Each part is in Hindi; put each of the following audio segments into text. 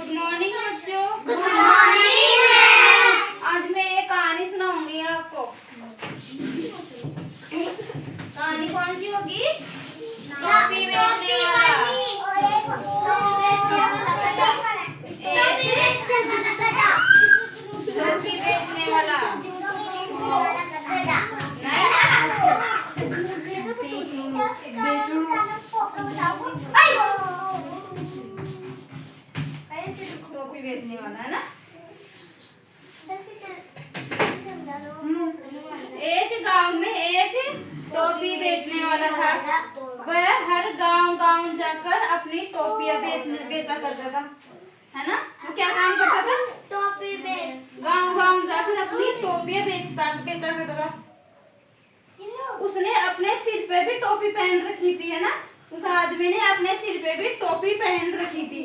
गुड मॉर्निंग बच्चों। Good morning ma'am. आज मैं एक कहानी सुनाऊंगी आपको। कहानी कौन सी होगी? टोपी बेचने वाला। टोपी बेचने वाला। टोपी बेचने वाला है ना। एक गांव में एक टोपी बेचने वाला था। वह हर गांव जाकर अपनी टोपियां बेचा करता था, है ना। वो क्या काम करता था? टोपी बेच। गांव जाकर अपनी टोपियां बेचा करता था। उसने अपने सिर पे भी टोपी पहन रखी थी, है ना। उस आदमी ने अपने सिर पे भी टोपी पहन रखी थी।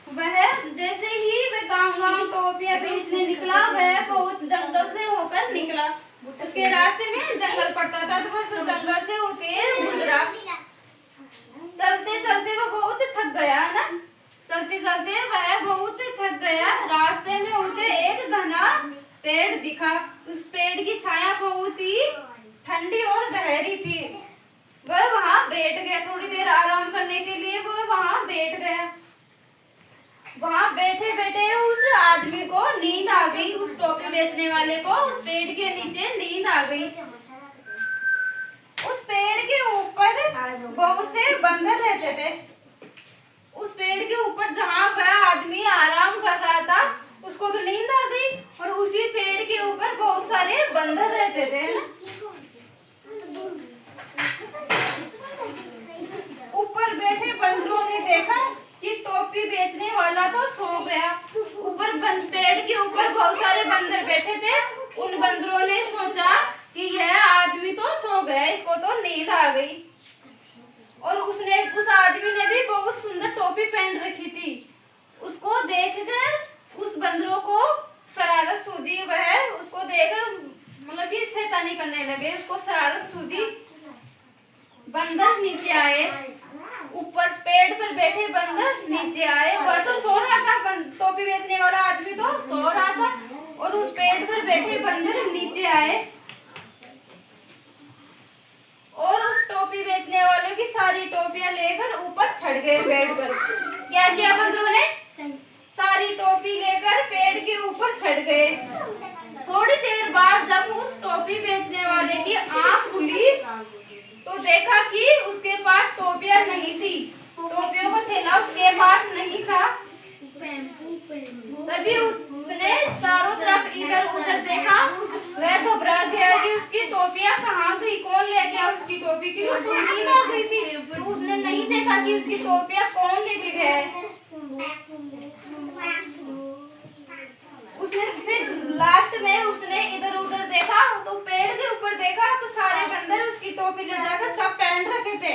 वह जैसे ही वह गांव टोपियां बेचने निकला, वह बहुत जंगल से होकर निकला। उसके रास्ते में जंगल पड़ता था, तो वह जंगल से होते गुजरा। चलते चलते वह बहुत थक गया, है ना। चलते चलते वह बहुत थक गया। रास्ते में उसे एक घना पेड़ दिखा। उस पेड़ की छाया बहुत ही ठंडी और गहरी थी। वह वहां बैठ गया। थोड़ी देर आराम करने के लिए वह वहां बैठ गया। वहां बैठे बैठे उस आदमी को नींद आ गई। उस टोपी बेचने वाले को उस पेड़ के नीचे नींद आ गई। उस पेड़ के ऊपर बहुत से बंदर रहते थे। उस पेड़ के ऊपर जहाँ वह आदमी आराम कर रहा था, उसको तो नींद आ गई। और उसी पेड़ के ऊपर बहुत सारे बंदर रहते थे। ऊपर बैठे बंदरों ने देखा कि टोपी बेचने वाला तो सो गया। ऊपर पेड़ के ऊपर बहुत सारे बंदर बैठे थे। उन बंदरों ने सोचा कि यह आदमी तो सो गया, इसको तो नींद आ गई। और उस आदमी ने भी बहुत सुंदर टोपी पहन रखी थी। उसको देखकर उस बंदरों को शरारत सूझी। वह उसको देखकर मतलब कि शैतानी करने लगे। उसको शरारत सूझी। बंदर नीचे आए। ऊपर पेड़ पर बैठे बंदर नीचे आए। वह तो सो रहा था, टोपी बेचने वाला आदमी तो सो रहा था। और उस पेड़ पर बैठे बंदर नीचे आए और उस टोपी बेचने वालों की सारी टोपियां लेकर ऊपर चढ़ गए पेड़ पर। क्या किया बंदरों ने? सारी टोपी लेकर पेड़ के ऊपर चढ़ गए। थोड़ी देर बाद जब उस टोपी बेचने वाले की आंख खुली तो देखा कि उसके पास टोपियां नहीं थी। टोपियों का थैला उसके पास नहीं था। तभी उसने चारों तरफ इधर उधर देखा। वह घबरा गया कि उसकी टोपियां कहाँ गई, कौन ले गया उसकी टोपी, की उसको नींद आ गई थी। तो उसने नहीं देखा कि उसकी टोपियां कौन लेके गया है। उसने फिर लास्ट में उसने इधर उधर देखा तो पेड़ के ऊपर देखा तो सारे बंदर उसकी टोपी ले जाकर सब पहन रखे थे।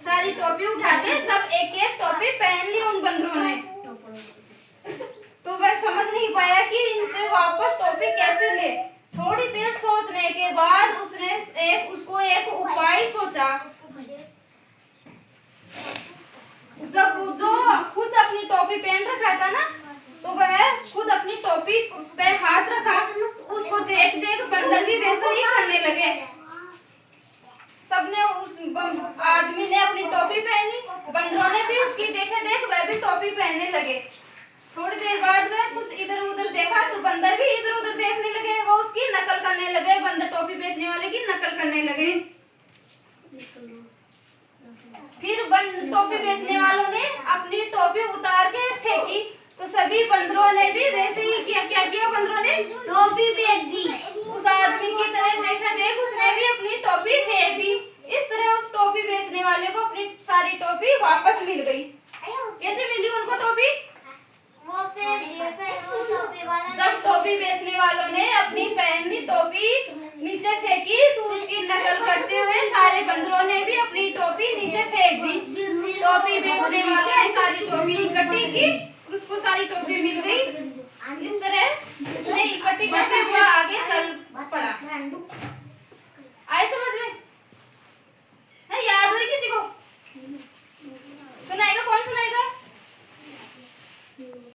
सारी टोपी उठा के सब एक एक टोपी पहन ली उन बंदरों ने। तो वह समझ नहीं पाया कि इनसे वापस टोपी कैसे ले। थोड़ी देर सोचने के बाद उसने उसको एक उपाय सोचा। जब जो खुद अपनी टोपी पहन रखा था ना, तो वह खुद अपनी टोपी पे हाथ रखा। उसको देख देख बंदर भी वैसे ही करने लगे। सबने उस आदमी ने अपनी टोपी पहनी, बंदरों ने भी उसकी देखे देख वह भी टोपी पहनने लगे। थोड़ी देर बाद वह कुछ इधर उधर देखा तो बंदर भी इधर उधर देखने लगे। वो उसकी नकल करने लगे। बंदर टोपी बेचने वाले की नकल करने लगे। फिर टोपी बेचने वालों ने अपनी टोपी उतार के फेंकी तो सभी बंदरों ने भी वैसे ही किया। क्या किया बंदरों ने? टोपी फेंक दी। उस आदमी की तरह देखा देख उसने भी अपनी टोपी फेंक दी। इस तरह उस टोपी बेचने वाले को अपनी सारी टोपी वापस मिल गई। कैसे मिली उनको टोपी? जब टोपी बेचने वालों ने अपनी पहनी टोपी नीचे फेंकी तो उसकी नकल करते हुए सारे बंदरों ने भी अपनी टोपी नीचे फेंक दी। टोपी बेचने वाले ने सारी टोपी इकट्ठी की, उसको सारी टोपी मिल गई। इस तरह उसने इकट्ठी करके वो आगे चल पड़ा। आए समझ में? है याद हुई किसी को?